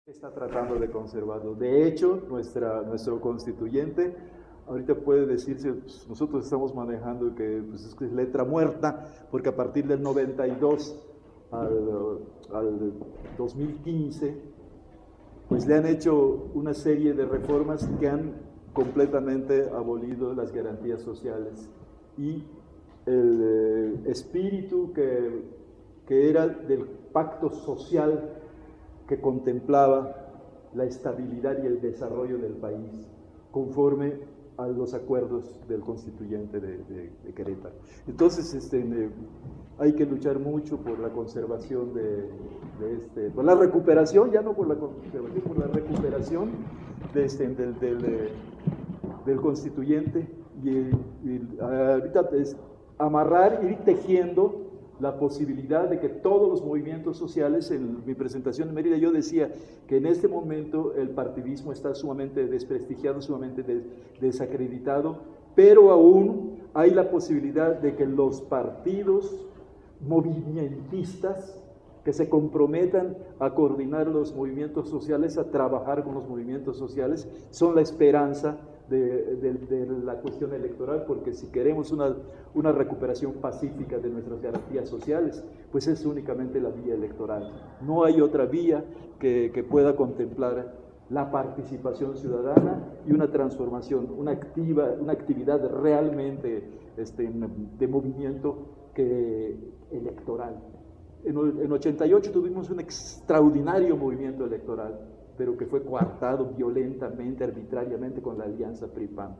Está tratando de conservarlo. De hecho, nuestro constituyente ahorita puede decirse, pues, nosotros estamos manejando que, pues, es letra muerta, porque a partir del 92 al 2015, pues le han hecho una serie de reformas que han completamente abolido las garantías sociales y el espíritu que era del pacto social que contemplaba la estabilidad y el desarrollo del país, conforme a los acuerdos del constituyente de Querétaro. Entonces, hay que luchar mucho por la conservación por la recuperación, ya no por la conservación, por la recuperación del constituyente y ahorita es amarrar, ir tejiendo la posibilidad de que todos los movimientos sociales, en mi presentación en Mérida yo decía que en este momento el partidismo está sumamente desprestigiado, sumamente desacreditado, pero aún hay la posibilidad de que los partidos movimentistas que se comprometan a coordinar los movimientos sociales, a trabajar con los movimientos sociales, son la esperanza de la cuestión electoral, porque si queremos una recuperación pacífica de nuestras garantías sociales, pues es únicamente la vía electoral. No hay otra vía que pueda contemplar la participación ciudadana y una transformación, una actividad realmente de movimiento electoral. En 88 tuvimos un extraordinario movimiento electoral, pero que fue coartado violentamente, arbitrariamente con la alianza PRI-PAN.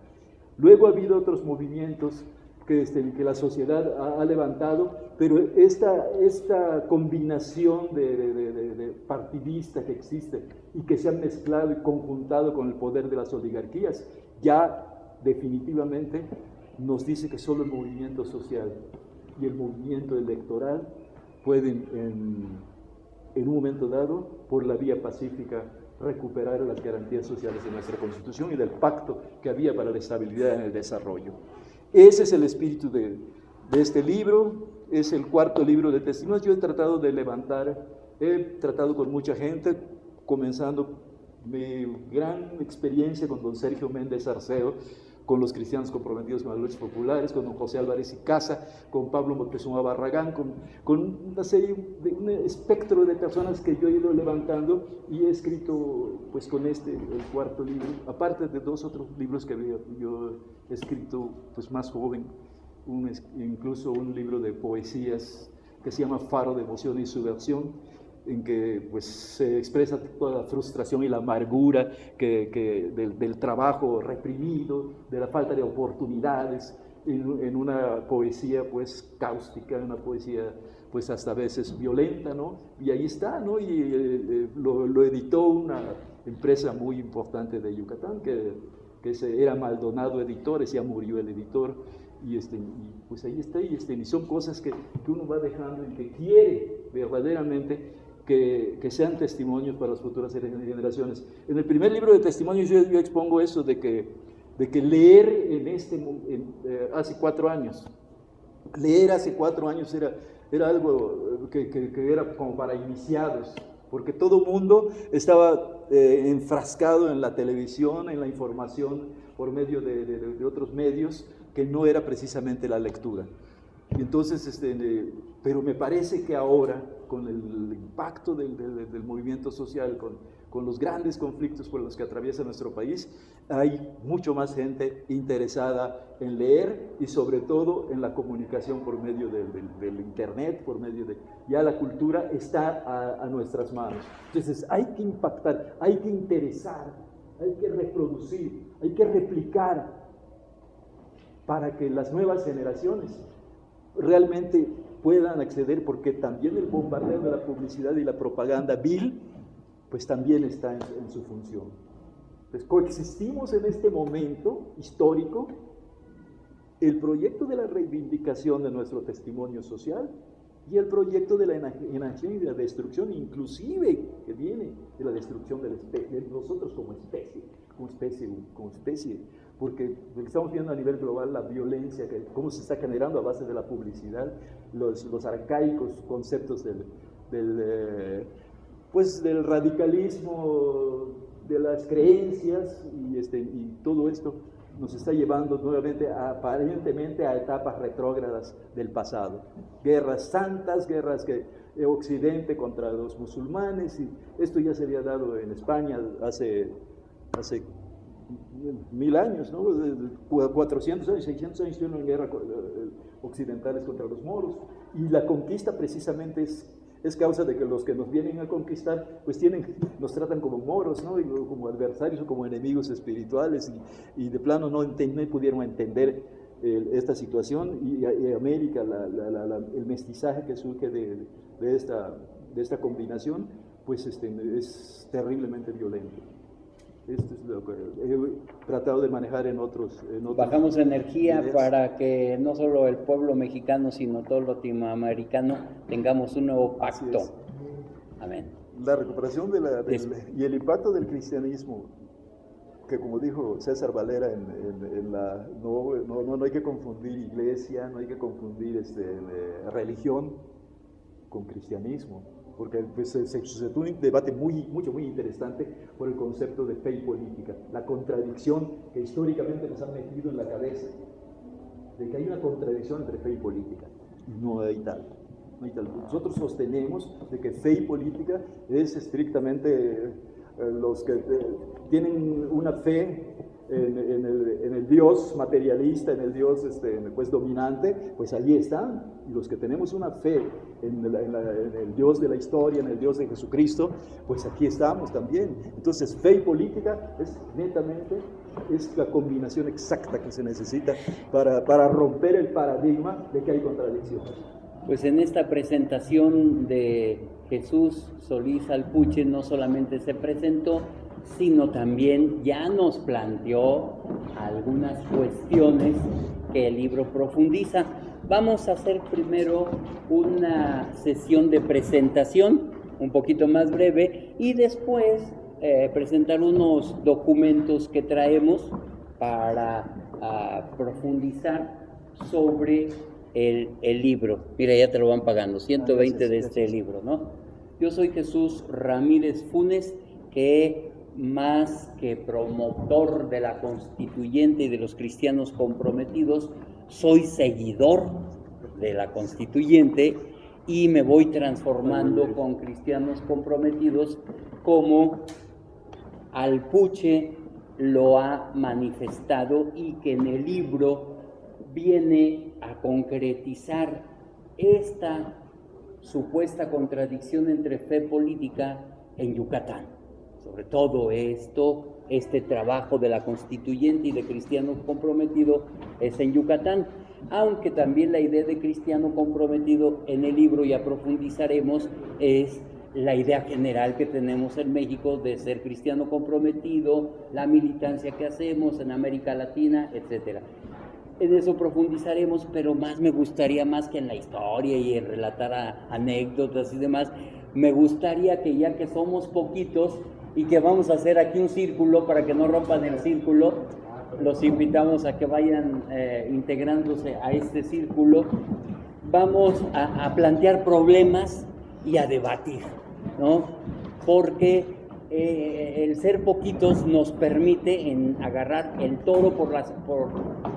Luego ha habido otros movimientos que la sociedad ha levantado, pero esta combinación de partidista que existe y que se han mezclado y conjuntado con el poder de las oligarquías, ya definitivamente nos dice que solo el movimiento social y el movimiento electoral pueden en un momento dado, por la vía pacífica, recuperar las garantías sociales de nuestra Constitución y del pacto que había para la estabilidad en el desarrollo. Ese es el espíritu de este libro, es el cuarto libro de testimonios. Yo he tratado de levantar, he tratado con mucha gente, comenzando mi gran experiencia con don Sergio Méndez Arceo, con los cristianos comprometidos con las luchas populares, con don José Álvarez y Casa, con Pablo Moctezuma Barragán, con una serie, un espectro de personas que yo he ido levantando y he escrito pues con el cuarto libro, aparte de dos otros libros que yo he escrito pues más joven, incluso un libro de poesías que se llama Faro de Emoción y Subversión, en que pues, se expresa toda la frustración y la amargura del trabajo reprimido, de la falta de oportunidades, en una poesía pues cáustica, una poesía pues hasta a veces violenta, ¿no? Y ahí está, ¿no? Y lo editó una empresa muy importante de Yucatán, que era Maldonado Editores, ya murió el editor, y pues ahí está, y son cosas que uno va dejando y que quiere verdaderamente que sean testimonios para las futuras generaciones. En el primer libro de testimonios yo expongo eso de que leer hace 4 años, leer hace 4 años era algo que era como para iniciados, porque todo el mundo estaba enfrascado en la televisión, en la información por medio de otros medios, que no era precisamente la lectura. Y entonces, pero me parece que ahora, con el impacto del movimiento social, con los grandes conflictos por los que atraviesa nuestro país, hay mucho más gente interesada en leer y sobre todo en la comunicación por medio del internet, por medio ya la cultura está a nuestras manos. Entonces hay que impactar, hay que interesar, hay que reproducir, hay que replicar para que las nuevas generaciones realmente puedan acceder, porque también el bombardeo de la publicidad y la propaganda vil, pues también está en su función. Entonces, coexistimos en este momento histórico el proyecto de la reivindicación de nuestro testimonio social y el proyecto de la enajenación y de la destrucción, inclusive que viene de la destrucción de nosotros como especie, porque estamos viendo a nivel global la violencia, cómo se está generando a base de la publicidad, los arcaicos conceptos pues del radicalismo, de las creencias y todo esto nos está llevando nuevamente aparentemente a etapas retrógradas del pasado. Guerras santas, guerras que Occidente contra los musulmanes, y esto ya se había dado en España hace 1000 años, ¿no? 400 años, 600 años estuvieron en guerra occidentales contra los moros, y la conquista precisamente es causa de que los que nos vienen a conquistar pues nos tratan como moros, ¿no? Y como adversarios o como enemigos espirituales, y de plano no pudieron entender esta situación, y América, el mestizaje que surge de esta combinación, pues es terriblemente violento. Esto es lo que he tratado de manejar en otros Bajamos energía videos para que no solo el pueblo mexicano, sino todo el latinoamericano tengamos un nuevo pacto. Amén. La recuperación y el impacto del cristianismo, que como dijo César Valera, no hay que confundir iglesia, no hay que confundir religión con cristianismo, porque pues, se suscitó un debate muy interesante por el concepto de fe y política, la contradicción que históricamente nos han metido en la cabeza, de que hay una contradicción entre fe y política. No hay tal. Nosotros sostenemos de que fe y política es estrictamente los que tienen una fe en el Dios materialista, en el Dios pues dominante, pues allí están. Y los que tenemos una fe en el Dios de la historia, en el Dios de Jesucristo, pues aquí estamos también. Entonces fe y política es netamente la combinación exacta que se necesita para romper el paradigma de que hay contradicciones. Pues en esta presentación de Jesús Solís Alpuche no solamente se presentó, sino también ya nos planteó algunas cuestiones que el libro profundiza. Vamos a hacer primero una sesión de presentación un poquito más breve y después presentar unos documentos que traemos para profundizar sobre el libro. Mira, ya te lo van pagando, 120 de este libro, ¿no? Yo soy Jesús Ramírez Funes, que más que promotor de la Constituyente y de los cristianos comprometidos, soy seguidor de la Constituyente y me voy transformando con cristianos comprometidos como Alpuche lo ha manifestado, y que en el libro viene a concretizar esta supuesta contradicción entre fe política en Yucatán. Sobre todo este trabajo de la Constituyente y de Cristiano Comprometido es en Yucatán, aunque también la idea de Cristiano Comprometido en el libro, ya profundizaremos, es la idea general que tenemos en México de ser cristiano comprometido, la militancia que hacemos en América Latina, etcétera. En eso profundizaremos, pero más me gustaría, más que en la historia y en relatar anécdotas y demás, me gustaría que, ya que somos poquitos y que vamos a hacer aquí un círculo para que no rompan el círculo, los invitamos a que vayan integrándose a este círculo. Vamos a plantear problemas y a debatir, ¿no? Porque el ser poquitos nos permite agarrar el toro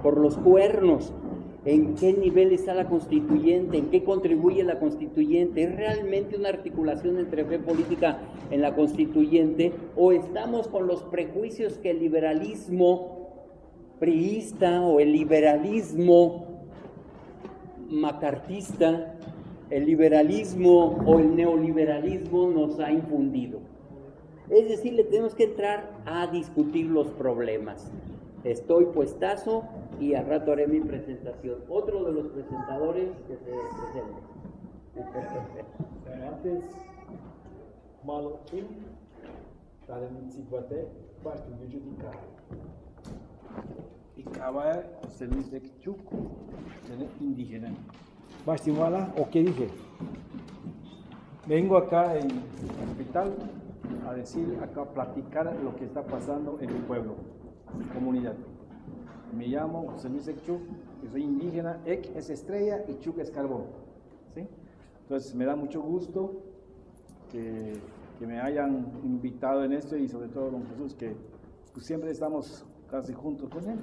por los cuernos. ¿En qué nivel está la Constituyente? ¿En qué contribuye la Constituyente? ¿Es realmente una articulación entre fe política en la Constituyente? ¿O estamos con los prejuicios que el liberalismo priista o el liberalismo macartista, el liberalismo o el neoliberalismo nos ha infundido? Es decir, le tenemos que entrar a discutir los problemas. Estoy puestazo y al rato haré mi presentación. Otro de los presentadores que se presente. Antes, malo im, dalam situate, parte de judicar. Y acaba servicio de Chuco, indígena. Bastimala, ¿o qué dije? Vengo acá en el hospital a decir, acá a platicar lo que está pasando en mi pueblo, mi comunidad. Me llamo José Luis Ekchuk, yo soy indígena, Ek es estrella y Chuk es carbón. ¿Sí? Entonces me da mucho gusto que que me hayan invitado en esto, y sobre todo don Jesús, que pues, siempre estamos casi juntos con él.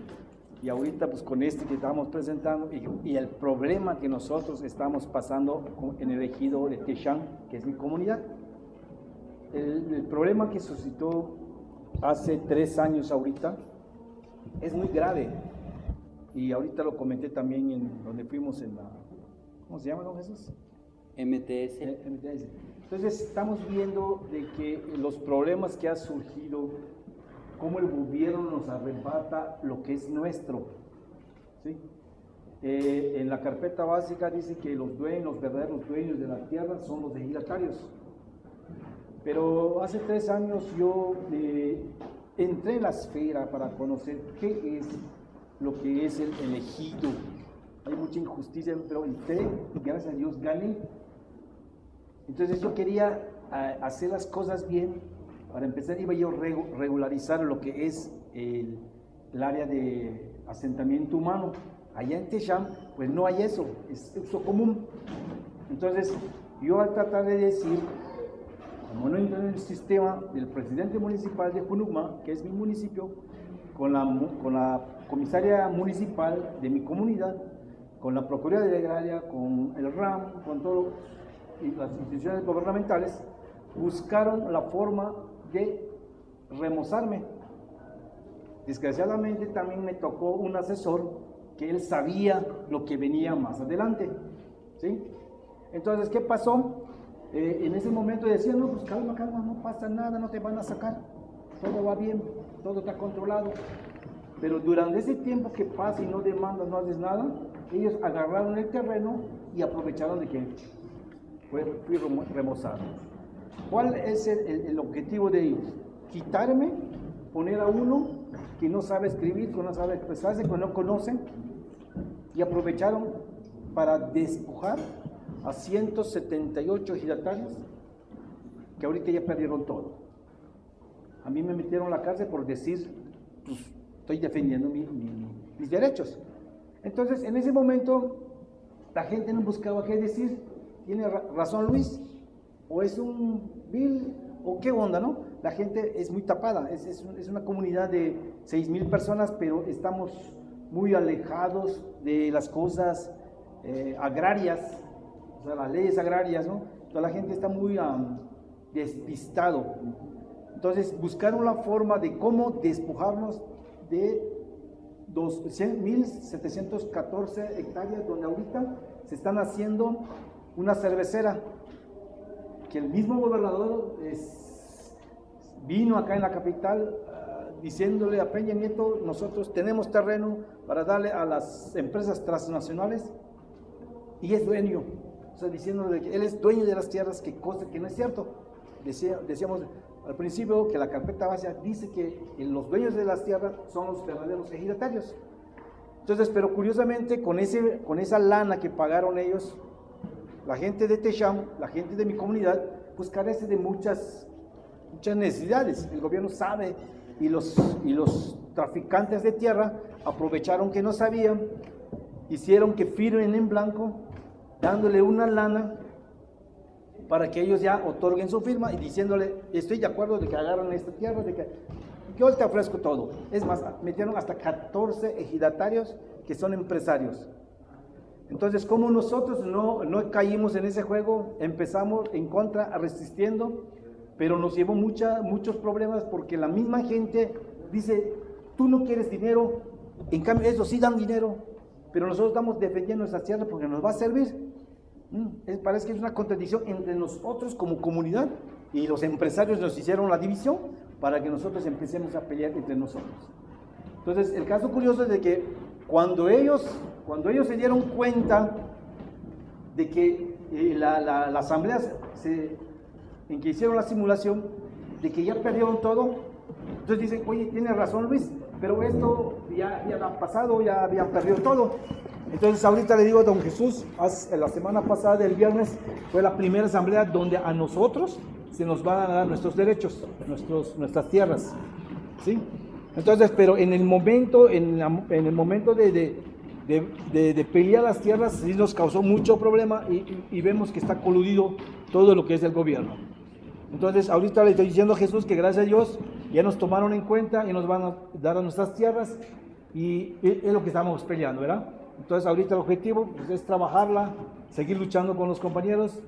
Y ahorita pues con este que estamos presentando y el problema que nosotros estamos pasando en el ejido de Techam, que es mi comunidad. El problema que suscitó hace 3 años ahorita es muy grave. Y ahorita lo comenté también en donde fuimos en la, ¿cómo se llama, don Jesús? MTS. MTS. Entonces estamos viendo de que los problemas que ha surgido, cómo el gobierno nos arrebata lo que es nuestro, ¿sí? En la carpeta básica dice que los verdaderos dueños de la tierra son los ejidatarios. Pero hace 3 años yo entré en la esfera para conocer qué es lo que es el ejido. Hay mucha injusticia, pero entré y gracias a Dios gané. Entonces yo quería hacer las cosas bien. Para empezar iba yo a regularizar lo que es el área de asentamiento humano. Allá en Techam, pues no hay eso, es uso común. Entonces yo al tratar de decir, como no entré en el sistema del presidente municipal de Junucma, que es mi municipio, con la comisaria municipal de mi comunidad, con la Procuraduría de Agraria, con el RAM, con todo, y las instituciones gubernamentales, buscaron la forma de remozarme. Desgraciadamente también me tocó un asesor que él sabía lo que venía más adelante, ¿sí? Entonces, ¿qué pasó? En ese momento decía, no, pues calma, no pasa nada, no te van a sacar, todo va bien, todo está controlado. Pero durante ese tiempo que pasa y no demandas, no haces nada, ellos agarraron el terreno y aprovecharon de que fui remozado. ¿Cuál es el objetivo de ellos? Quitarme, poner a uno que no sabe escribir, que no sabe expresarse, que no conocen, y aprovecharon para despojar a 178 ejidatarios que ahorita ya perdieron todo. A mí me metieron a la cárcel por decir, pues estoy defendiendo mis derechos. Entonces, en ese momento, la gente no buscaba qué decir. ¿Tiene razón Luis? ¿O es un vil? ¿O qué onda, no? La gente es muy tapada. Es una comunidad de 6,000 personas, pero estamos muy alejados de las cosas agrarias, o sea, las leyes agrarias, ¿no? Toda la gente está muy despistado. Entonces, buscaron la forma de cómo despojarnos de 1,714 hectáreas, donde ahorita se están haciendo una cervecera, que el mismo gobernador vino acá en la capital diciéndole a Peña Nieto, nosotros tenemos terreno para darle a las empresas transnacionales, y es dueño, o sea, diciéndole que él es dueño de las tierras, que cosa que no es cierto. Decíamos al principio que la carpeta básica dice que los dueños de las tierras son los verdaderos ejidatarios. Entonces, pero curiosamente, con esa lana que pagaron ellos, la gente de Techam, la gente de mi comunidad, pues carece de muchas necesidades. El gobierno sabe, y los traficantes de tierra aprovecharon que no sabían, hicieron que firmen en blanco, dándole una lana para que ellos ya otorguen su firma y diciéndole, estoy de acuerdo de que agarran esta tierra, de que yo te ofrezco todo. Es más, metieron hasta 14 ejidatarios que son empresarios. Entonces, como nosotros no caímos en ese juego, empezamos en contra, resistiendo, pero nos llevó muchos problemas, porque la misma gente dice, tú no quieres dinero, en cambio ellos sí dan dinero, pero nosotros estamos defendiendo nuestra tierra porque nos va a servir. Parece que es una contradicción entre nosotros como comunidad, y los empresarios nos hicieron la división para que nosotros empecemos a pelear entre nosotros. Entonces, el caso curioso es de que cuando ellos se dieron cuenta de que la asamblea en que hicieron la simulación, de que ya perdieron todo, entonces dicen, oye, tiene razón Luis, pero esto ya ha pasado, ya habían perdido todo. Entonces ahorita le digo a don Jesús, la semana pasada del viernes fue la primera asamblea donde a nosotros se nos van a dar nuestros derechos, nuestras tierras, ¿sí? Entonces, pero en el momento de pelear las tierras, sí nos causó mucho problema, y vemos que está coludido todo lo que es el gobierno. Entonces, ahorita le estoy diciendo a Jesús que gracias a Dios ya nos tomaron en cuenta y nos van a dar a nuestras tierras y es lo que estamos peleando, ¿verdad? Entonces, ahorita el objetivo pues, es trabajarla, seguir luchando con los compañeros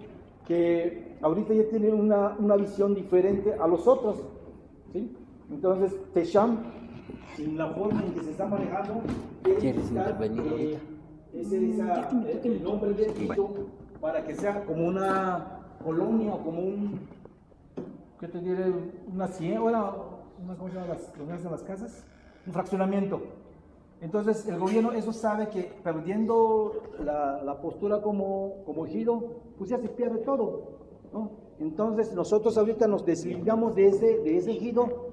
que ahorita ya tienen una visión diferente a los otros, ¿sí? Entonces, Techam, en la forma en que se está manejando, ¿Quieres intervenir el nombre del ejido para que sea como una colonia o como un, ¿qué te diré? Una ciudad, ¿cómo se llama las casas? Un fraccionamiento. Entonces el gobierno eso sabe que perdiendo la postura como ejido, pues ya se pierde todo, ¿no? Entonces nosotros ahorita nos desligamos de ese ejido,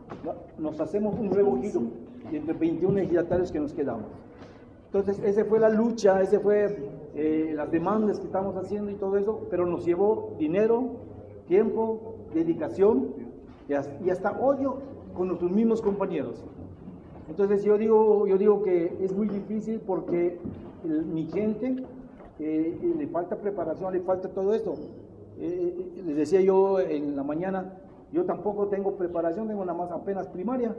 nos hacemos un nuevo ejido, entre 21 ejidatarios que nos quedamos. Entonces esa fue la lucha, ese fue las demandas que estamos haciendo y todo eso, pero nos llevó dinero, tiempo, dedicación y hasta odio con nuestros mismos compañeros. Entonces yo digo que es muy difícil porque mi gente le falta preparación, le falta todo esto. Les decía yo en la mañana, yo tampoco tengo preparación, tengo nada más apenas primaria,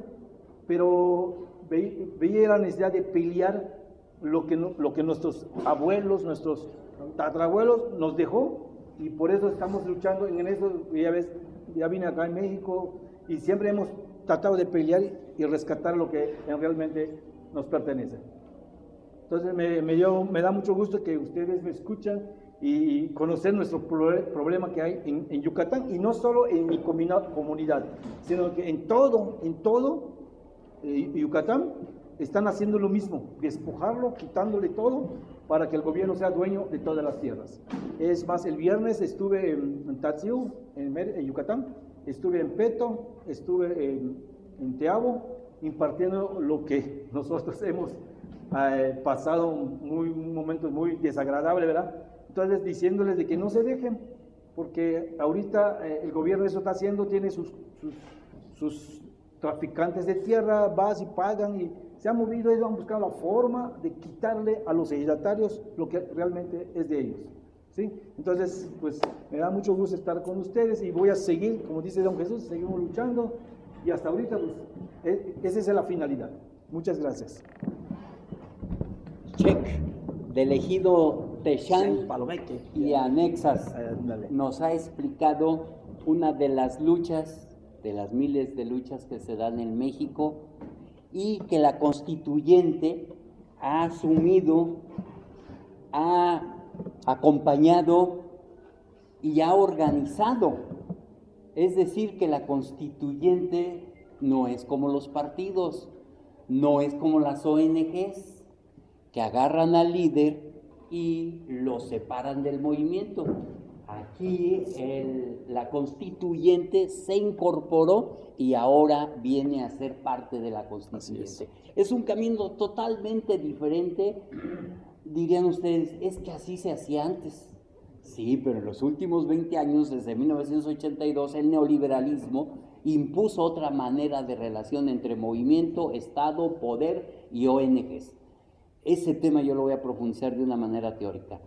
pero veía la necesidad de pelear lo que nuestros abuelos, nuestros tatarabuelos nos dejó y por eso estamos luchando en eso. Ya ves, ya vine acá en México y siempre hemos tratado de pelear y rescatar lo que realmente nos pertenece. Entonces me da mucho gusto que ustedes me escuchan y conocer nuestro problema que hay en Yucatán, y no solo en mi comunidad, sino que en todo Yucatán están haciendo lo mismo, despojarlo, quitándole todo para que el gobierno sea dueño de todas las tierras. Es más, el viernes estuve en Tatsiu, en Yucatán, estuve en Peto, estuve en Teabo, impartiendo lo que nosotros hemos pasado momentos muy desagradables, ¿verdad? Entonces, diciéndoles de que no se dejen, porque ahorita el gobierno eso está haciendo, tiene sus traficantes de tierra, vas y pagan, y se han movido, ellos han buscado la forma de quitarle a los ejidatarios lo que realmente es de ellos, ¿sí? Entonces, pues, me da mucho gusto estar con ustedes y voy a seguir, como dice don Jesús, seguimos luchando, y hasta ahorita, pues, esa es la finalidad. Muchas gracias. Check del ejido Techam y anexas nos ha explicado una de las luchas, de las miles de luchas que se dan en México, y que la constituyente ha asumido, ha acompañado y ha organizado. Es decir, que la constituyente no es como los partidos, no es como las ONGs, que agarran al líder y lo separan del movimiento. Aquí la constituyente se incorporó y ahora viene a ser parte de la constituyente. Es un camino totalmente diferente. Dirían ustedes, es que así se hacía antes. Sí, pero en los últimos 20 años, desde 1982, el neoliberalismo impuso otra manera de relación entre movimiento, Estado, poder y ONGs. Ese tema yo lo voy a profundizar de una manera teórica.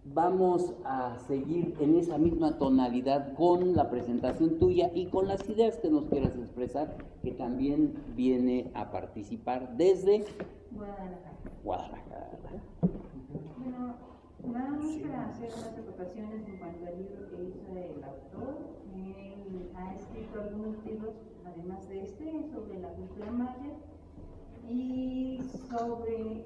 Vamos a seguir en esa misma tonalidad con la presentación tuya y con las ideas que nos quieras expresar, que también viene a participar desde Guadalajara. Bueno, nada más para hacer unas acotaciones en cuanto al libro que hizo el autor. Él ha escrito algunos libros, además de sobre la cultura maya y sobre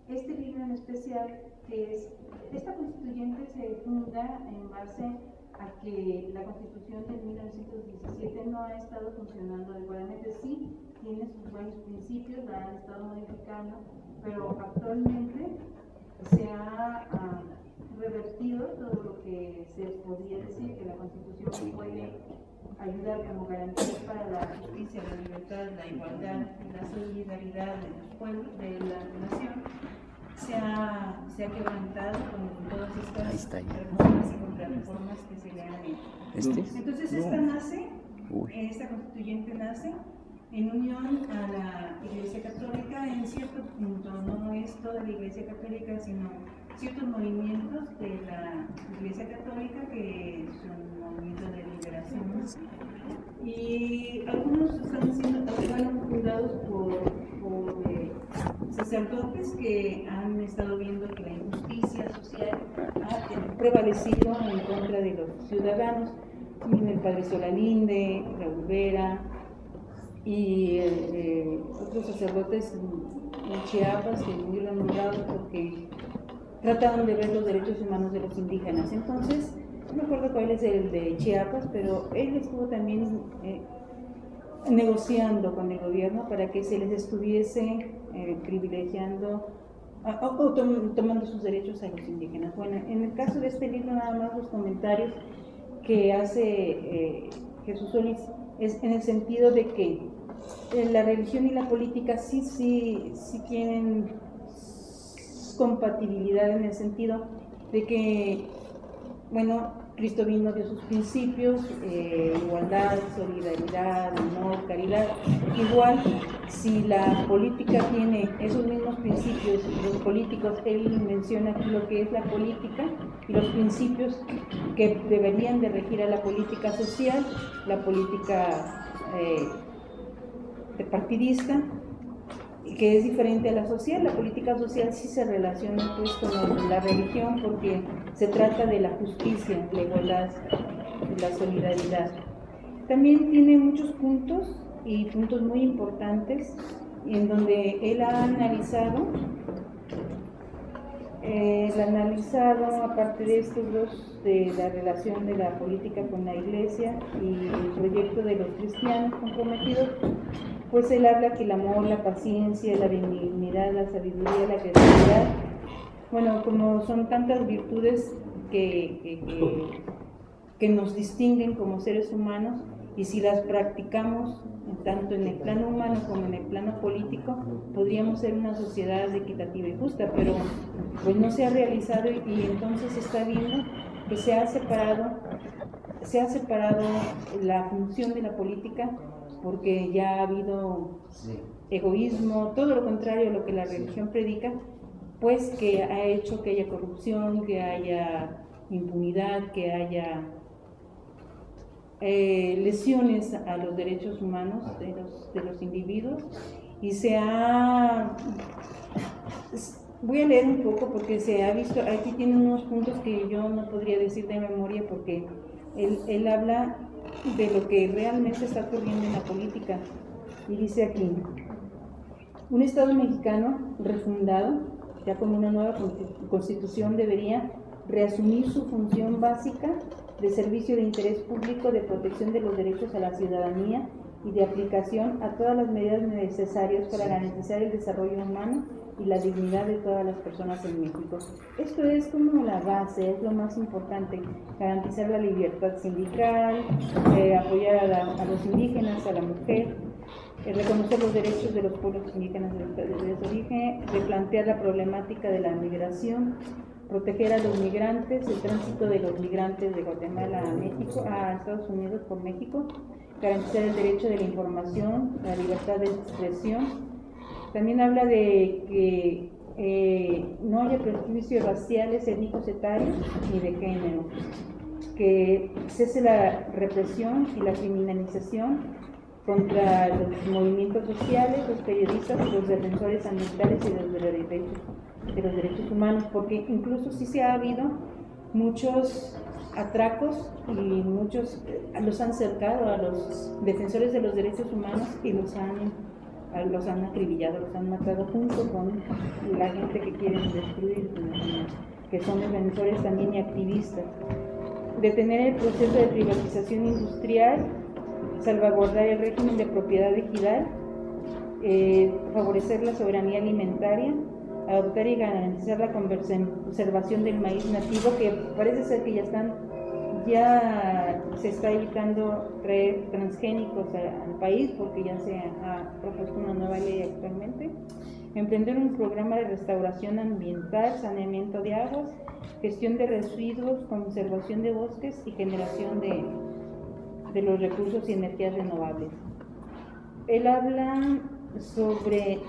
este libro en especial, que es, esta constituyente se funda en base a que la constitución de 1917 no ha estado funcionando adecuadamente. Sí, tiene sus buenos principios, la han estado modificando, pero actualmente se ha revertido todo lo que se podría decir que la constitución puede ayudar como garantía para la justicia, la libertad, la igualdad y la solidaridad de los pueblos, de la nación. Se ha quebrantado con todas estas reformas y contrarreformas que se le han hecho. Entonces esta constituyente nace en unión a la Iglesia Católica en cierto punto. No es toda la Iglesia Católica, sino ciertos movimientos de la Iglesia Católica que son movimientos de liberación, y algunos están siendo fundados por sacerdotes que han estado viendo que la injusticia social ha prevalecido en contra de los ciudadanos. El padre Solalinde, Raúl Vera y otros sacerdotes en Chiapas que muy renombrados porque trataron de ver los derechos humanos de los indígenas. Entonces, no me acuerdo cuál es el de Chiapas, pero él estuvo también negociando con el gobierno para que se les estuviese privilegiando o tomando sus derechos a los indígenas. Bueno, en el caso de este libro, nada más los comentarios que hace Jesús Solís es en el sentido de que la religión y la política sí tienen compatibilidad, en el sentido de que, bueno, Cristo vino, dio sus principios, igualdad, solidaridad, amor, caridad. Igual, si la política tiene esos mismos principios, los políticos, él menciona aquí lo que es la política y los principios que deberían de regir a la política social, la política partidista, que es diferente a la social. La política social sí se relaciona pues con la religión porque se trata de la justicia, la igualdad, la solidaridad. También tiene muchos puntos y puntos muy importantes en donde él ha analizado, aparte de estos dos, de la relación de la política con la iglesia y el proyecto de los cristianos comprometidos, pues él habla que el amor, la paciencia, la benignidad, la sabiduría, la creatividad, bueno, como son tantas virtudes que nos distinguen como seres humanos, y si las practicamos tanto en el plano humano como en el plano político, podríamos ser una sociedad equitativa y justa, pero pues no se ha realizado, y entonces se está viendo que se ha separado la función de la política, porque ya ha habido egoísmo, todo lo contrario a lo que la religión predica, pues que ha hecho que haya corrupción, que haya impunidad, que haya lesiones a los derechos humanos de los individuos, y voy a leer un poco porque se ha visto, aquí tiene unos puntos que yo no podría decir de memoria porque él habla de lo que realmente está ocurriendo en la política, y dice aquí: un Estado mexicano refundado, ya con una nueva constitución, debería reasumir su función básica de servicio de interés público, de protección de los derechos a la ciudadanía y de aplicación a todas las medidas necesarias para garantizar el desarrollo humano y la dignidad de todas las personas en México. Esto es como la base, es lo más importante: garantizar la libertad sindical, apoyar a los indígenas, a la mujer, reconocer los derechos de los pueblos indígenas de origen, replantear la problemática de la migración, proteger a los migrantes, el tránsito de los migrantes de Guatemala a México, a Estados Unidos por México, garantizar el derecho de la información, la libertad de expresión. También habla de que no haya prejuicios raciales, étnicos, etarios ni de género, que cese la represión y la criminalización contra los movimientos sociales, los periodistas y los defensores ambientales y de los derechos humanos, porque incluso sí se ha habido muchos atracos y muchos los han cercado a los defensores de los derechos humanos y los han acribillado, los han matado junto con la gente que quieren destruir, que son defensores también y activistas. Detener el proceso de privatización industrial, salvaguardar el régimen de propiedad ejidal, favorecer la soberanía alimentaria, adoptar y garantizar la conservación del maíz nativo, que parece ser que ya se está evitando traer transgénicos al país porque ya se ha propuesto una nueva ley actualmente. Emprender un programa de restauración ambiental, saneamiento de aguas, gestión de residuos, conservación de bosques y generación de los recursos y energías renovables. Él habla sobre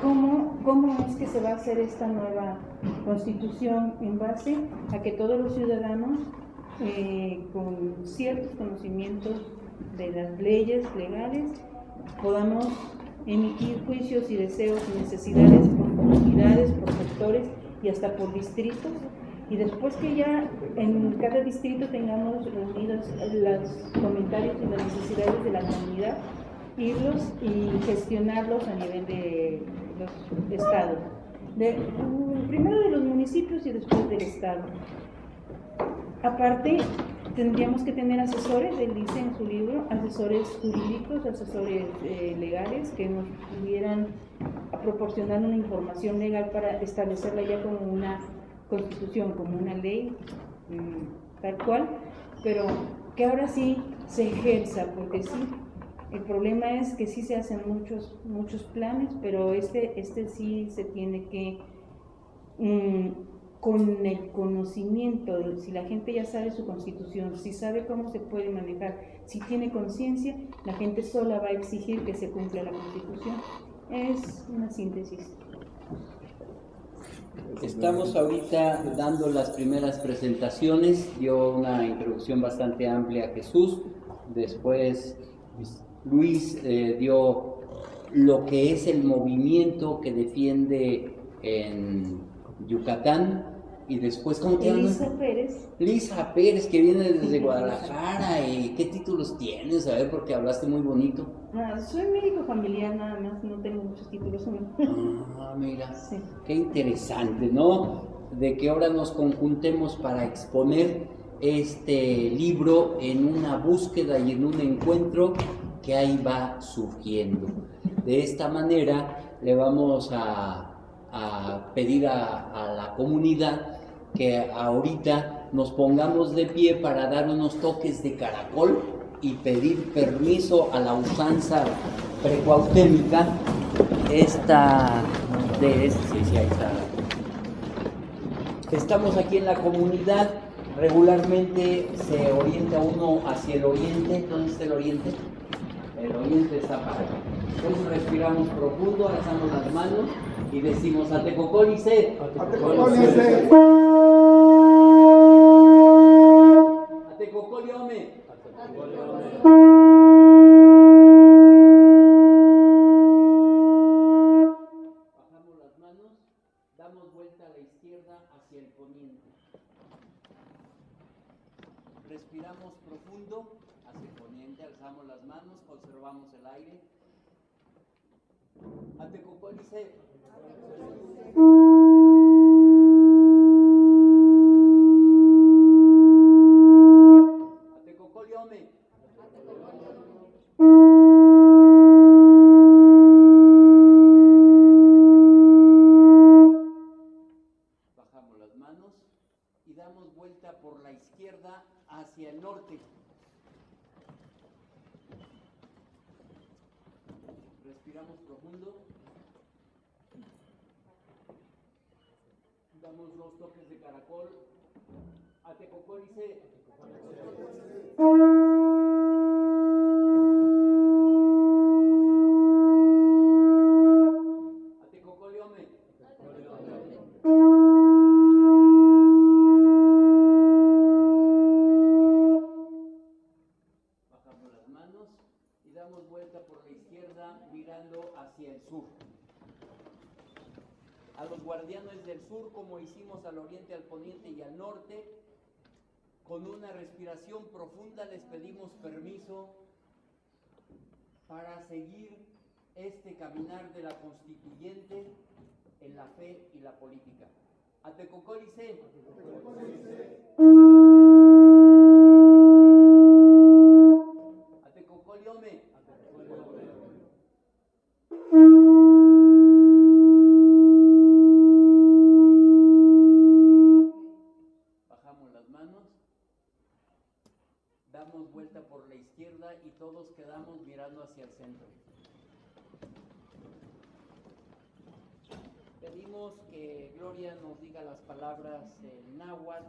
cómo es que se va a hacer esta nueva constitución en base a que todos los ciudadanos con ciertos conocimientos de las leyes legales podamos emitir juicios y deseos y necesidades por comunidades, por sectores y hasta por distritos, y después que ya en cada distrito tengamos reunidos los comentarios y las necesidades de la comunidad, irlos y gestionarlos a nivel de los estados, primero de los municipios y después del estado. Aparte, tendríamos que tener asesores, él dice en su libro, asesores jurídicos, asesores legales que nos pudieran proporcionar una información legal para establecerla ya como una constitución, como una ley tal cual, pero que ahora sí se ejerza, porque sí, el problema es que sí se hacen muchos planes, pero este sí se tiene que con el conocimiento, si la gente ya sabe su constitución, si sabe cómo se puede manejar, si tiene conciencia, la gente sola va a exigir que se cumpla la constitución. Es una síntesis. Estamos ahorita dando las primeras presentaciones, dio una introducción bastante amplia a Jesús, después Luis dio lo que es el movimiento que defiende en Yucatán, y después, ¿cómo te llamas? Elisa Pérez. Lisa Pérez, que viene desde Guadalajara. ¿Y qué títulos tienes? A ver, porque hablaste muy bonito. Soy médico familiar nada más, no tengo muchos títulos. Mira, sí. Qué interesante, ¿no? De que ahora nos conjuntemos para exponer este libro en una búsqueda y en un encuentro que ahí va surgiendo. De esta manera le vamos a pedir a la comunidad que ahorita nos pongamos de pie para dar unos toques de caracol y pedir permiso a la usanza precuautémica. Ahí está. Estamos aquí en la comunidad. Regularmente se orienta uno hacia el oriente. ¿Dónde está el oriente? El oriente está para acá. Entonces respiramos profundo, alzamos las manos y decimos Atecocólice. Atecocólice. Atecocoliome. Bajamos las manos, damos vuelta a la izquierda hacia el poniente. Respiramos profundo hacia el poniente, alzamos las manos, conservamos el aire. Atecocólice. Atecocoliome. Bajamos las manos y damos vuelta por la izquierda hacia el norte. Respiramos profundo. Damos 2 toques de caracol. Atecocólice. Atecocoliome. Bajamos las manos y damos vuelta por la izquierda mirando hacia el sur. A los guardianes del sur, como hicimos al oriente, al poniente y al norte, con una respiración profunda les pedimos permiso para seguir este caminar de la constituyente en la fe y la política. Atecocólice. Atecocoliome. Bajamos las manos, damos vuelta por la izquierda y todos quedamos mirando hacia el centro. Pedimos que Gloria nos diga las palabras en náhuatl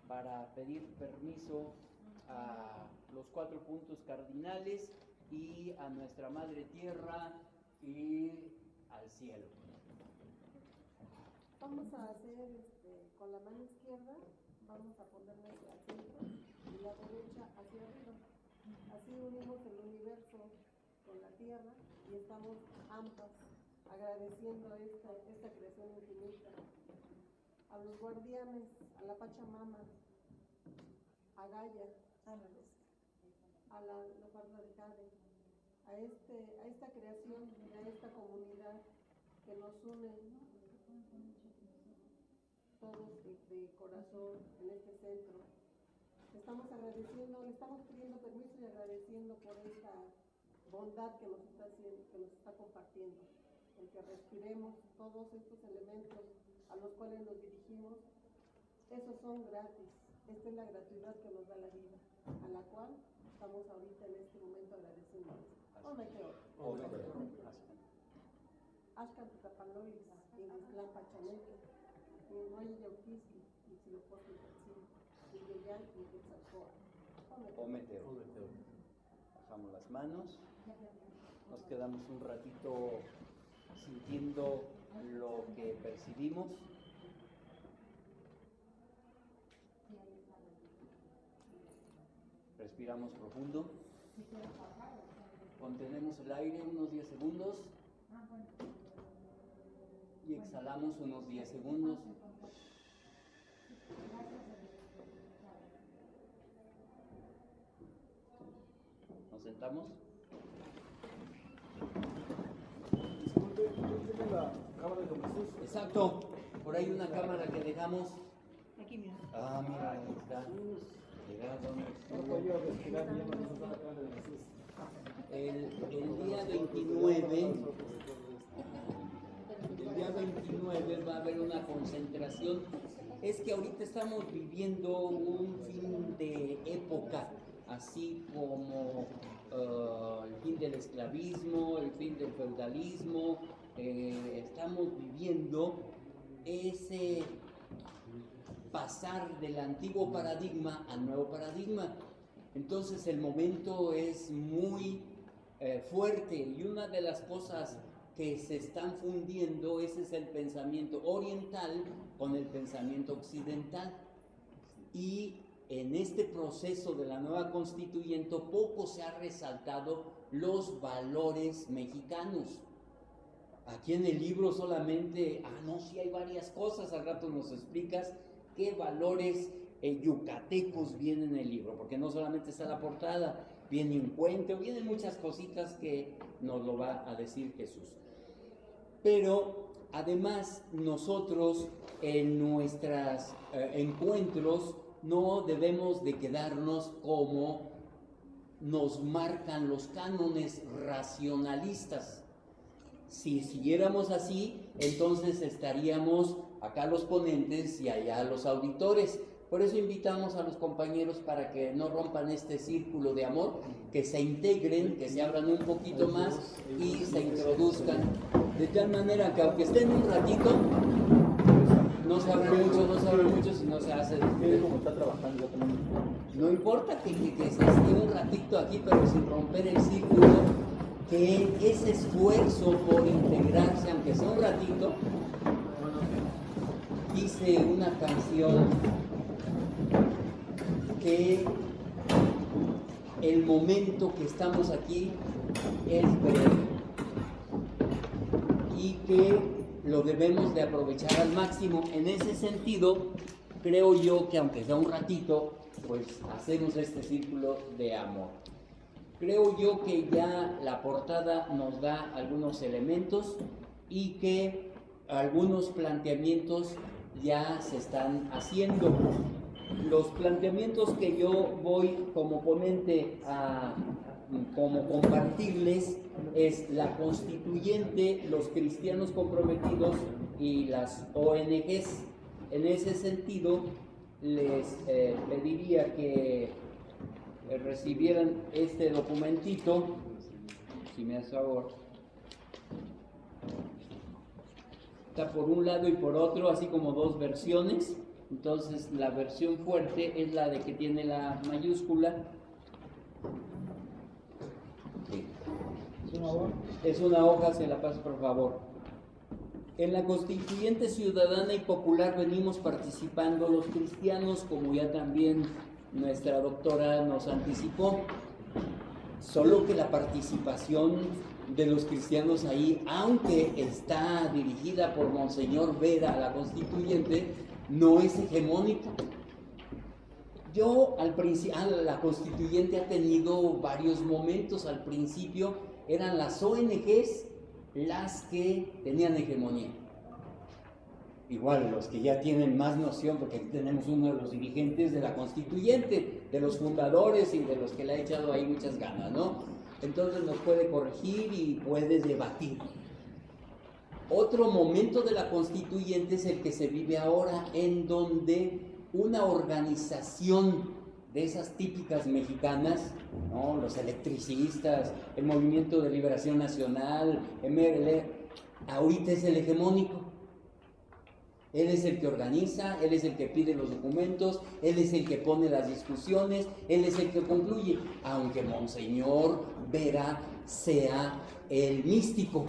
para pedir permiso a los 4 puntos cardinales y a nuestra Madre Tierra y al cielo. Vamos a hacer con la mano izquierda, vamos a ponerla al centro y la derecha hacia arriba. Así unimos el universo con la tierra y estamos ambas agradeciendo esta creación infinita. A los guardianes, a la Pachamama, a Gaia, a la Parla de Jade, a esta creación y a esta comunidad que nos une todos de corazón en este centro. Estamos agradeciendo, le estamos pidiendo permiso y agradeciendo por esta bondad que nos está haciendo, que nos está compartiendo, el que respiremos todos estos elementos a los cuales nos dirigimos. Esos son gratis. Esta es la gratuidad que nos da la vida, a la cual estamos ahorita en este momento agradeciendo. Ashkan Tapanolis, Inguislan Pachaneque, Ingoy Yauquiski, Ixilopote Tatzin, Iyeyan y Quetzalcóatl. Ometeo. Bajamos las manos, nos quedamos un ratito sintiendo lo que percibimos. Respiramos profundo. Contenemos el aire unos 10 segundos. Y exhalamos unos 10 segundos. ¿Nos sentamos? Disculpe, ¿tiene la cámara de Don Jesús? Exacto. Por ahí una cámara que dejamos. Aquí mira. Ah, mira, ahí está. Llega donde No estuvo. puedo respirar bien, no está la cámara de Jesús. El día 29, va a haber una concentración. Es que ahorita estamos viviendo un fin de época, así como el fin del esclavismo, el fin del feudalismo. Estamos viviendo ese pasar del antiguo paradigma al nuevo paradigma. Entonces el momento es muy fuerte, y una de las cosas que se están fundiendo ese es el pensamiento oriental con el pensamiento occidental. Y en este proceso de la nueva constituyente poco se ha resaltado los valores mexicanos. Aquí en el libro solamente, sí hay varias cosas, al rato nos explicas qué valores yucatecos vienen en el libro, porque no solamente está la portada, viene un cuento, vienen muchas cositas que nos lo va a decir Jesús. Pero además nosotros en nuestros encuentros no debemos de quedarnos como nos marcan los cánones racionalistas. Si siguiéramos así, entonces estaríamos acá los ponentes y allá los auditores. Por eso invitamos a los compañeros para que no rompan este círculo de amor, que se integren, que se abran un poquito más y se introduzcan. De tal manera que aunque estén un ratito, no se abran mucho, si no se hace. Como está trabajando también. No importa que se esté un ratito aquí, pero sin romper el círculo, que ese esfuerzo por integrarse, aunque sea un ratito. Dice una canción que el momento que estamos aquí es breve y que lo debemos de aprovechar al máximo. En ese sentido, creo yo que aunque sea un ratito, pues hacemos este círculo de amor. Creo yo que ya la portada nos da algunos elementos y que algunos planteamientos ya se están haciendo. Los planteamientos que yo voy como ponente a como compartirles es la constituyente, los cristianos comprometidos y las ONGs. En ese sentido, les pediría que recibieran este documentito, si me hace favor. Está por un lado y por otro, así como dos versiones. Entonces la versión fuerte es la de que tiene la mayúscula. Sí. ¿Es una hoja? Se la paso por favor. En la Constituyente Ciudadana y Popular venimos participando los cristianos, como ya también nuestra doctora nos anticipó, solo que la participación de los cristianos ahí, aunque está dirigida por Monseñor Vera, la Constituyente, no es hegemónica. La Constituyente ha tenido varios momentos. Al principio eran las ONGs las que tenían hegemonía. Igual los que ya tienen más noción, porque aquí tenemos uno de los dirigentes de la Constituyente, de los fundadores y de los que le ha echado ahí muchas ganas, ¿no? Entonces nos puede corregir y puede debatir. Otro momento de la Constituyente es el que se vive ahora, en donde una organización de esas típicas mexicanas, ¿no? Los electricistas, el Movimiento de Liberación Nacional, MRL, ahorita es el hegemónico. Él es el que organiza, él es el que pide los documentos, él es el que pone las discusiones, él es el que concluye, aunque Monseñor Vera sea el místico.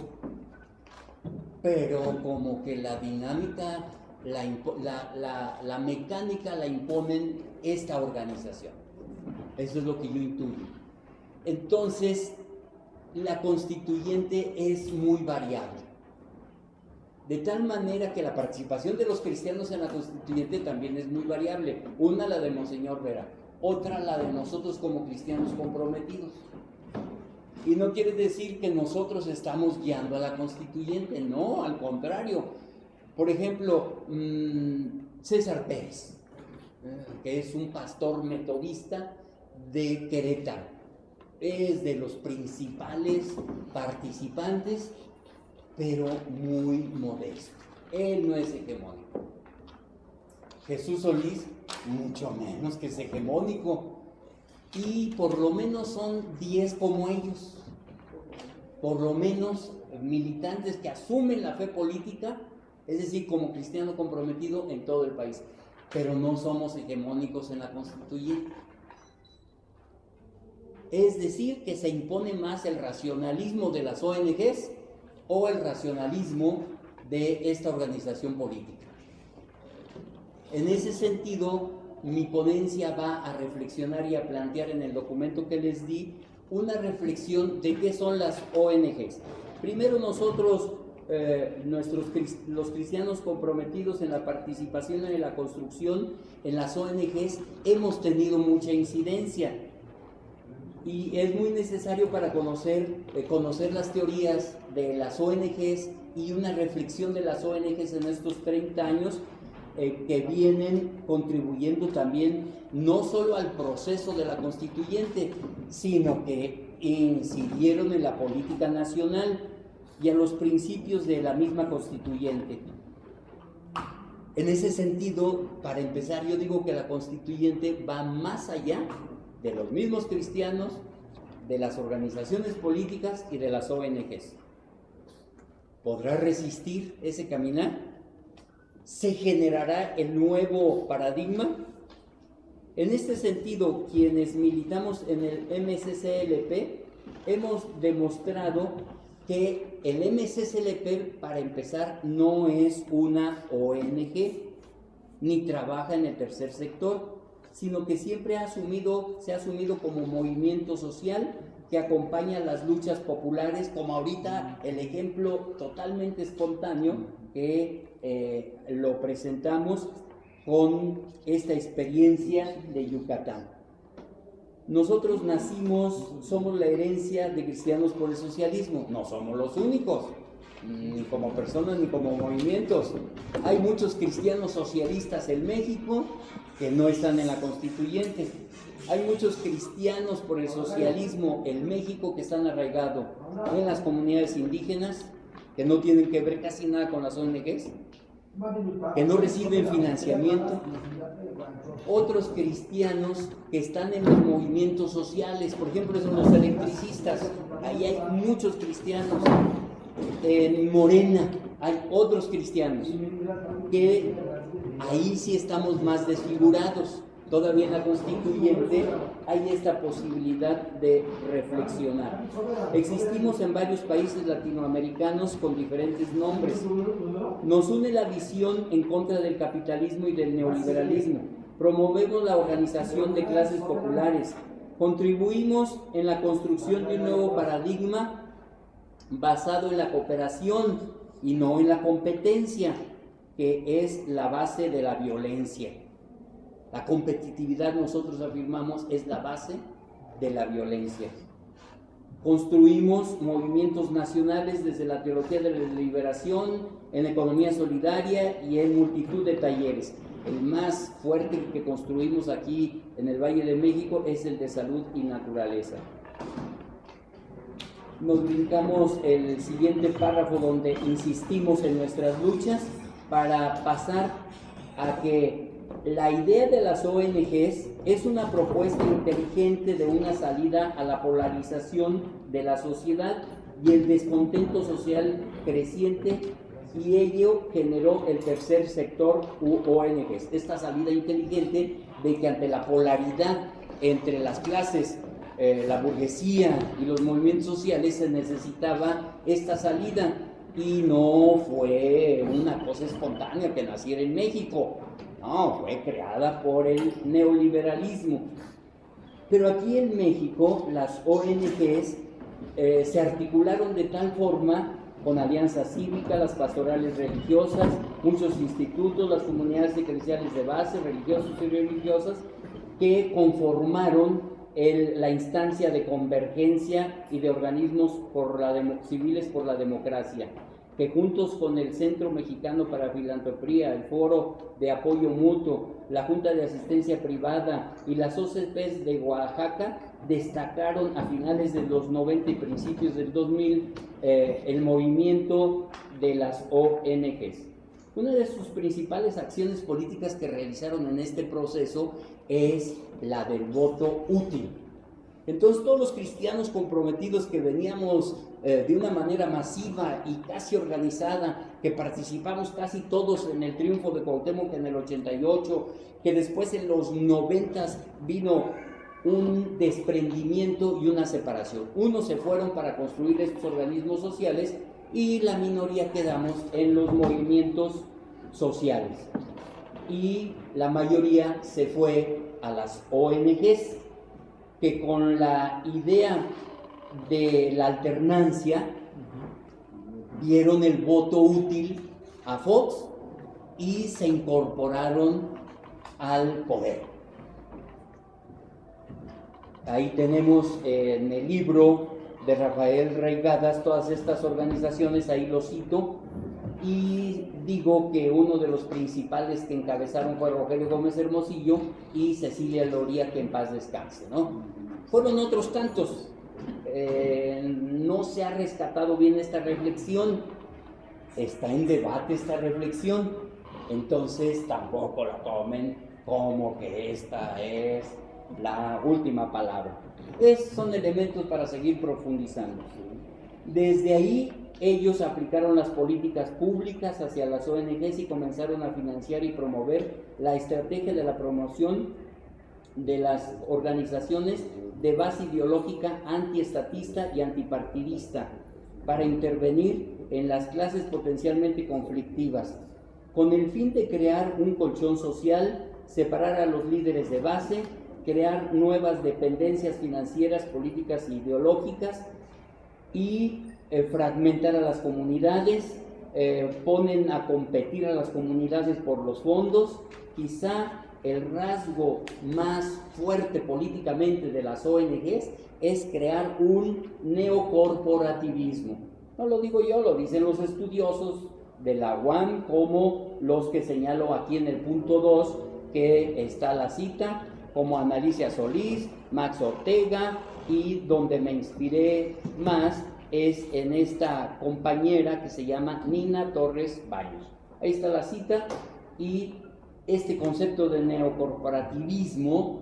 Pero como que la dinámica, la mecánica la imponen esta organización. Eso es lo que yo intuyo. Entonces, la Constituyente es muy variable. De tal manera que la participación de los cristianos en la Constituyente también es muy variable. Una, la de Monseñor Vera, otra, la de nosotros como cristianos comprometidos. Y no quiere decir que nosotros estamos guiando a la Constituyente, no, al contrario. Por ejemplo, César Pérez, que es un pastor metodista de Querétaro, es de los principales participantes, pero muy modesto. Él no es hegemónico. Jesús Solís, mucho menos que es hegemónico. Y por lo menos son 10 como ellos. Por lo menos militantes que asumen la fe política, es decir, como cristiano comprometido en todo el país. Pero no somos hegemónicos en la Constituyente. Es decir, que se impone más el racionalismo de las ONGs o el racionalismo de esta organización política. En ese sentido, mi ponencia va a reflexionar y a plantear en el documento que les di una reflexión de qué son las ONGs. Primero nosotros, los cristianos comprometidos en la participación en la construcción, en las ONGs, hemos tenido mucha incidencia. Y es muy necesario para conocer las teorías de las ONGs y una reflexión de las ONGs en estos 30 años que vienen contribuyendo también no solo al proceso de la Constituyente, sino que incidieron en la política nacional y a los principios de la misma Constituyente. En ese sentido, para empezar, yo digo que la Constituyente va más allá de los mismos cristianos, de las organizaciones políticas y de las ONGs. ¿Podrá resistir ese caminar? ¿Se generará el nuevo paradigma? En este sentido, quienes militamos en el MCCLP hemos demostrado que el MCCLP, para empezar, no es una ONG ni trabaja en el tercer sector, sino que siempre se ha asumido como movimiento social que acompaña las luchas populares, como ahorita el ejemplo totalmente espontáneo que lo presentamos con esta experiencia de Yucatán. Nosotros somos la herencia de Cristianos por el Socialismo, no somos los únicos, ni como personas ni como movimientos. Hay muchos cristianos socialistas en México que no están en la Constituyente. Hay muchos cristianos por el socialismo en México que están arraigados en las comunidades indígenas, que no tienen que ver casi nada con las ONGs, que no reciben financiamiento. Otros cristianos que están en los movimientos sociales, por ejemplo, son los electricistas. Ahí hay muchos cristianos. En Morena hay otros cristianos que ahí sí estamos más desfigurados. todavía en la constituyente hay esta posibilidad de reflexionar. Existimos en varios países latinoamericanos con diferentes nombres. Nos une la visión en contra del capitalismo y del neoliberalismo. Promovemos la organización de clases populares. Contribuimos en la construcción de un nuevo paradigma basado en la cooperación y no en la competencia, que es la base de la violencia. La competitividad, nosotros afirmamos, es la base de la violencia. Construimos movimientos nacionales desde la teología de la liberación, en la economía solidaria y en multitud de talleres. El más fuerte que construimos aquí en el Valle de México es el de salud y naturaleza. Nos brincamos el siguiente párrafo donde insistimos en nuestras luchas para pasar a que la idea de las ONGs es una propuesta inteligente de una salida a la polarización de la sociedad y el descontento social creciente, y ello generó el tercer sector u ONGs. Esta salida inteligente de que ante la polaridad entre las clases, la burguesía y los movimientos sociales, se necesitaba esta salida, y no fue una cosa espontánea que naciera en México. No, fue creada por el neoliberalismo. Pero aquí en México las ONGs se articularon de tal forma, con alianza cívica, las pastorales religiosas, muchos institutos, las comunidades eclesiales de base, religiosos y religiosas, que conformaron la instancia de convergencia y de organismos civiles por la democracia, que juntos con el Centro Mexicano para Filantropía, el Foro de Apoyo Mutuo, la Junta de Asistencia Privada y las OCPs de Oaxaca destacaron a finales de los 90 y principios del 2000 el movimiento de las ONGs. Una de sus principales acciones políticas que realizaron en este proceso es la del voto útil. Entonces todos los cristianos comprometidos que veníamos de una manera masiva y casi organizada, que participamos casi todos en el triunfo de Cuauhtémoc en el 88, que después en los 90 vino un desprendimiento y una separación. Unos se fueron para construir estos organismos sociales y la minoría quedamos en los movimientos sociales. Y la mayoría se fue a las ONGs, que con la idea de la alternancia dieron el voto útil a Fox y se incorporaron al poder. Ahí tenemos en el libro de Rafael Reigadas todas estas organizaciones, ahí lo cito, y digo que uno de los principales que encabezaron fue Rogelio Gómez Hermosillo y Cecilia Loría, que en paz descanse, ¿no? Fueron otros tantos. No se ha rescatado bien esta reflexión, está en debate esta reflexión, entonces tampoco la tomen como que esta es la última palabra. Son elementos para seguir profundizando. Desde ahí ellos aplicaron las políticas públicas hacia las ONGs y comenzaron a financiar y promover la estrategia de la promoción de las organizaciones de base ideológica antiestatista y antipartidista para intervenir en las clases potencialmente conflictivas, con el fin de crear un colchón social, separar a los líderes de base, crear nuevas dependencias financieras, políticas e ideológicas y fragmentar a las comunidades, ponen a competir a las comunidades por los fondos. Quizá el rasgo más fuerte políticamente de las ONGs es crear un neocorporativismo. No lo digo yo, lo dicen los estudiosos de la UAM, como los que señalo aquí en el punto 2, que está la cita, como Analicia Solís, Max Ortega, y donde me inspiré más es en esta compañera que se llama Nina Torres Baños. Ahí está la cita, y este concepto de neocorporativismo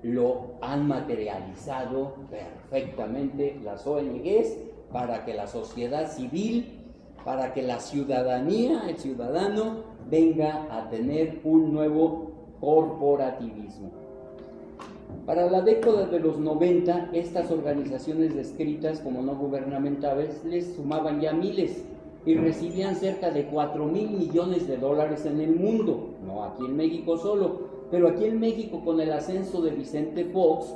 lo han materializado perfectamente las ONGs para que la sociedad civil, para que la ciudadanía, el ciudadano, venga a tener un nuevo corporativismo. Para la década de los 90, estas organizaciones descritas como no gubernamentales les sumaban ya miles y recibían cerca de 4,000 millones de dólares en el mundo, no aquí en México solo, pero aquí en México con el ascenso de Vicente Fox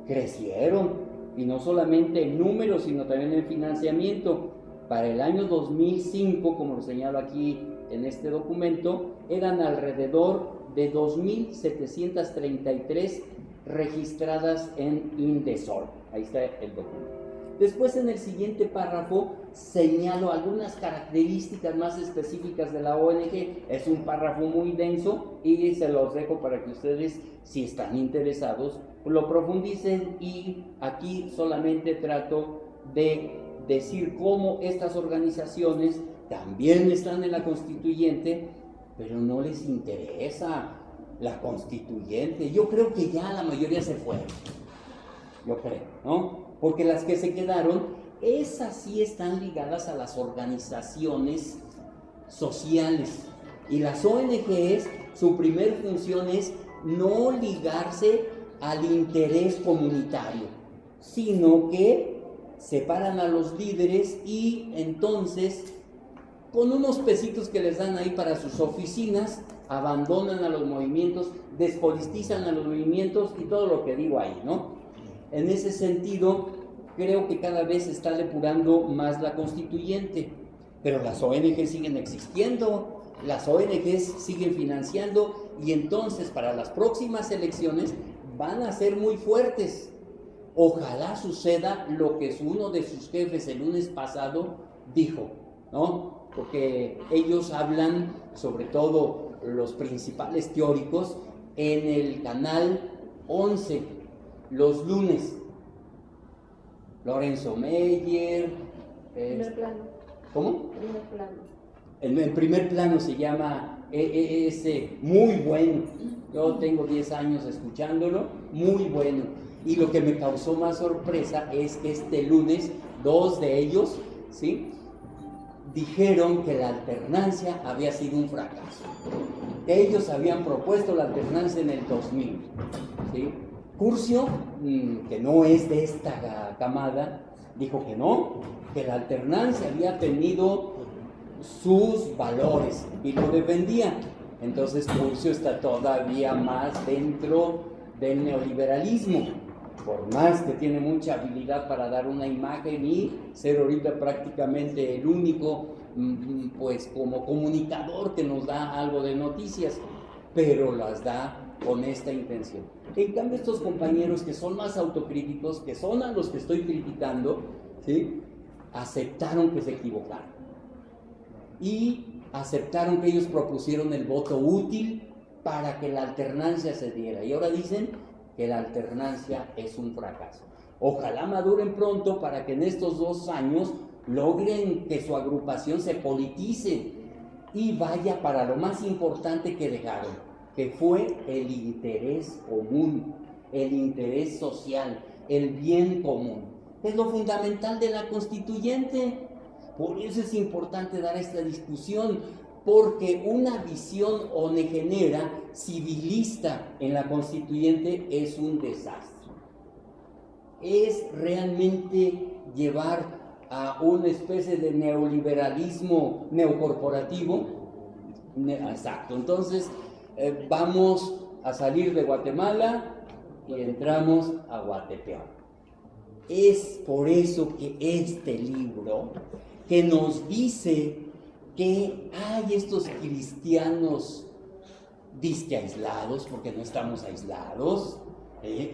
crecieron, y no solamente en números, sino también en financiamiento. Para el año 2005, como lo señalo aquí en este documento, eran alrededor de 2,733 registradas en Indesol. Ahí está el documento. Después, en el siguiente párrafo, señalo algunas características más específicas de la ONG. Es un párrafo muy denso y se los dejo para que ustedes, si están interesados, lo profundicen, y aquí solamente trato de decir cómo estas organizaciones también están en la constituyente, pero no les interesa la constituyente. Yo creo que ya la mayoría se fueron, yo creo, ¿no? Porque las que se quedaron, esas sí están ligadas a las organizaciones sociales. Y las ONGs, su primer función es no ligarse al interés comunitario, sino que separan a los líderes y entonces, con unos pesitos que les dan ahí para sus oficinas, abandonan a los movimientos, despolitizan a los movimientos y todo lo que digo ahí, ¿no? En ese sentido, creo que cada vez se está depurando más la constituyente, pero las ONGs siguen existiendo, las ONGs siguen financiando, y entonces para las próximas elecciones van a ser muy fuertes. Ojalá suceda lo que uno de sus jefes el lunes pasado dijo, ¿no? Porque ellos hablan, sobre todo los principales teóricos, en el canal 11, los lunes. Lorenzo Meyer. Primer plano. ¿Cómo? Primer plano. En primer plano se llama ese, muy bueno. Yo tengo 10 años escuchándolo, muy bueno. Y lo que me causó más sorpresa es que este lunes, 2 de ellos, ¿sí?, dijeron que la alternancia había sido un fracaso. Ellos habían propuesto la alternancia en el 2000, ¿sí? Curcio, que no es de esta camada, dijo que no, que la alternancia había tenido sus valores y lo defendía. Entonces Curcio está todavía más dentro del neoliberalismo, por más que tiene mucha habilidad para dar una imagen y ser ahorita prácticamente el único, pues como comunicador que nos da algo de noticias, pero las da con esta intención. En cambio, estos compañeros que son más autocríticos, que son a los que estoy criticando, ¿sí?, aceptaron que se equivocaron y aceptaron que ellos propusieron el voto útil para que la alternancia se diera, y ahora dicen que la alternancia es un fracaso. Ojalá maduren pronto para que en estos 2 años logren que su agrupación se politice y vaya para lo más importante que dejaron, que fue el interés común, el interés social, el bien común. Es lo fundamental de la constituyente. Por eso es importante dar esta discusión, porque una visión onegenera, civilista en la constituyente es un desastre. Es realmente llevar a una especie de neoliberalismo neocorporativo. Exacto. Entonces, vamos a salir de Guatemala y entramos a Guatepeor. Es por eso que este libro, que nos dice que hay estos cristianos disque aislados, porque no estamos aislados,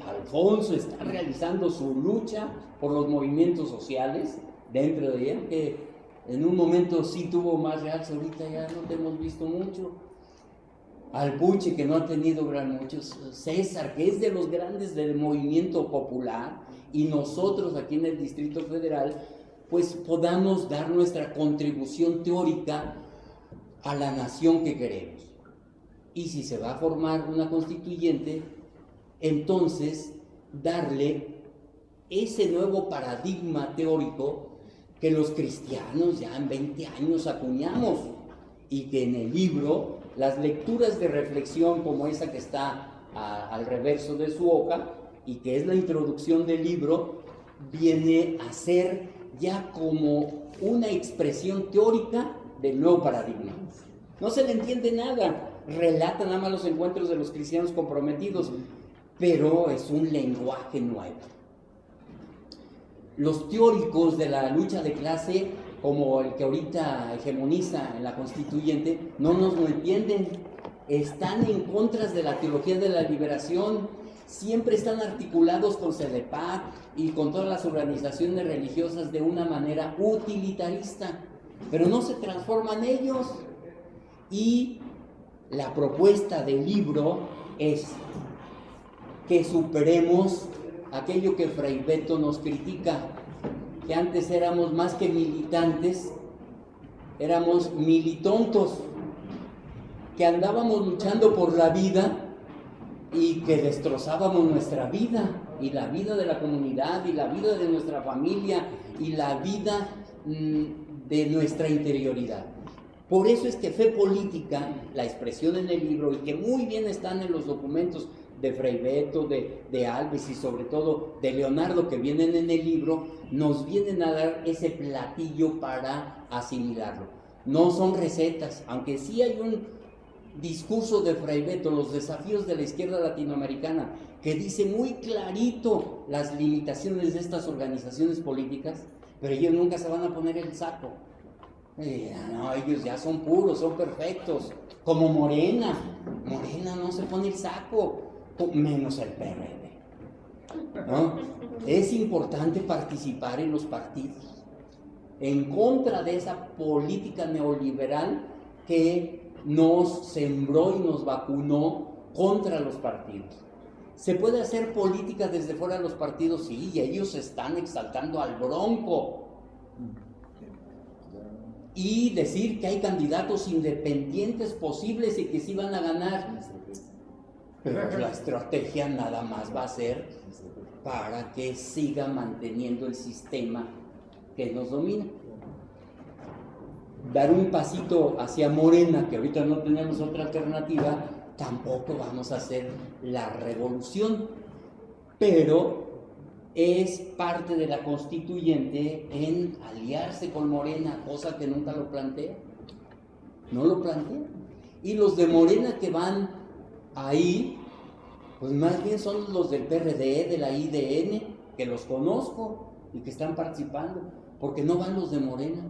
Alfonso está realizando su lucha por los movimientos sociales dentro de él, que en un momento sí tuvo más realce, ahorita ya no te hemos visto mucho. Albuche, que no ha tenido muchos, César, que es de los grandes del movimiento popular, y nosotros aquí en el Distrito Federal, pues podamos dar nuestra contribución teórica a la nación que queremos. Y si se va a formar una constituyente, entonces darle ese nuevo paradigma teórico que los cristianos ya en 20 años acuñamos y que en el libro Las lecturas de reflexión como esa que está al reverso de su hoja y que es la introducción del libro, viene a ser ya como una expresión teórica del nuevo paradigma. No se le entiende nada, relata nada más los encuentros de los cristianos comprometidos, pero es un lenguaje nuevo. Los teóricos de la lucha de clase, como el que ahorita hegemoniza en la constituyente, no nos lo entienden. Están en contra de la teología de la liberación, siempre están articulados con CEDEPAC y con todas las organizaciones religiosas de una manera utilitarista, pero no se transforman ellos. Y la propuesta del libro es que superemos aquello que Fray Beto nos critica, que antes éramos más que militantes, éramos militontos, que andábamos luchando por la vida y que destrozábamos nuestra vida y la vida de la comunidad y la vida de nuestra familia y la vida de nuestra interioridad. Por eso es que fe política, la expresión en el libro, y que muy bien están en los documentos de Fray Beto, de Alves y sobre todo de Leonardo que vienen en el libro, nos vienen a dar ese platillo para asimilarlo. No son recetas, aunque sí hay un discurso de Fray Beto, los desafíos de la izquierda latinoamericana, que dice muy clarito las limitaciones de estas organizaciones políticas, pero ellos nunca se van a poner el saco. No, ellos ya son puros, son perfectos, como Morena. Morena no se pone el saco, menos el PRD, ¿no? Es importante participar en los partidos, en contra de esa política neoliberal que nos sembró y nos vacunó contra los partidos. ¿Se puede hacer política desde fuera de los partidos? Sí, y ellos están exaltando al Bronco. Y decir que hay candidatos independientes posibles y que sí van a ganar. Pero la estrategia nada más va a ser para que siga manteniendo el sistema que nos domina. Dar un pasito hacia Morena, que ahorita no tenemos otra alternativa, tampoco vamos a hacer la revolución, pero es parte de la constituyente en aliarse con Morena, cosa que nunca lo plantea. No lo plantea. Y los de Morena que van ahí, pues más bien son los del PRD, de la IDN, que los conozco y que están participando, porque no van los de Morena.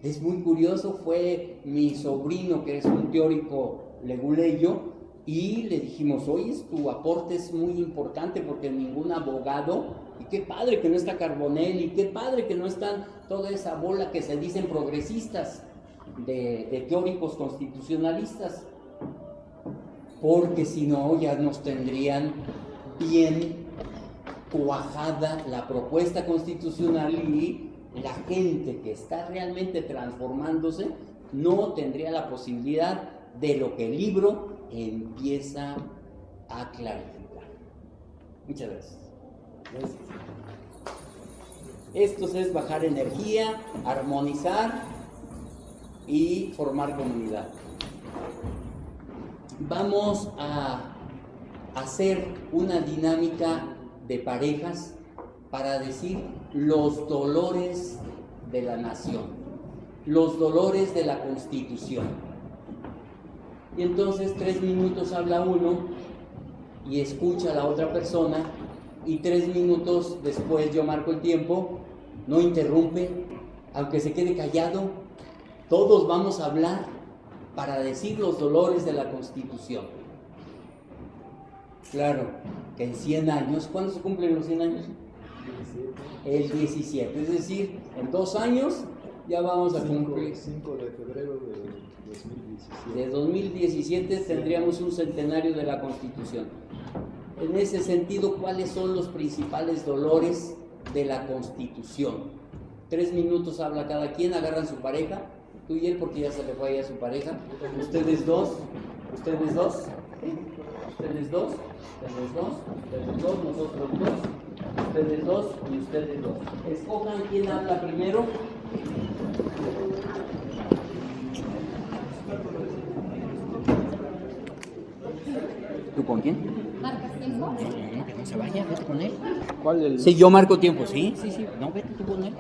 Es muy curioso, fue mi sobrino, que es un teórico leguleyo, y le dijimos, oye, tu aporte es muy importante porque ningún abogado, y qué padre que no está Carbonell, y qué padre que no están toda esa bola que se dicen progresistas, de teóricos constitucionalistas, porque si no ya nos tendrían bien cuajada la propuesta constitucional y la gente que está realmente transformándose no tendría la posibilidad de lo que el libro empieza a clarificar. Muchas gracias. Esto es bajar energía, armonizar y formar comunidad. Vamos a hacer una dinámica de parejas para decir los dolores de la nación, los dolores de la Constitución. Y entonces 3 minutos habla uno y escucha a la otra persona, y 3 minutos después yo marco el tiempo, no interrumpe, aunque se quede callado, todos vamos a hablar para decir los dolores de la Constitución. Claro, que en 100 años, ¿cuándo se cumplen los 100 años? El 17, es decir, en 2 años ya vamos a cumplir. 5 de febrero de 2017. De 2017 tendríamos un centenario de la Constitución. En ese sentido, ¿cuáles son los principales dolores de la Constitución? 3 minutos habla cada quien, agarran su pareja, tú y él porque ya se le fue a su pareja, ustedes dos, ustedes dos, ustedes dos, ustedes dos, ustedes dos, nosotros dos, ustedes dos y ustedes dos. Escojan quién habla primero. ¿Tú con quién? ¿Marcas tiempo? No, que no se vaya, vete con él. ¿Cuál el? Sí, yo marco tiempo, sí. No, vete tú con él.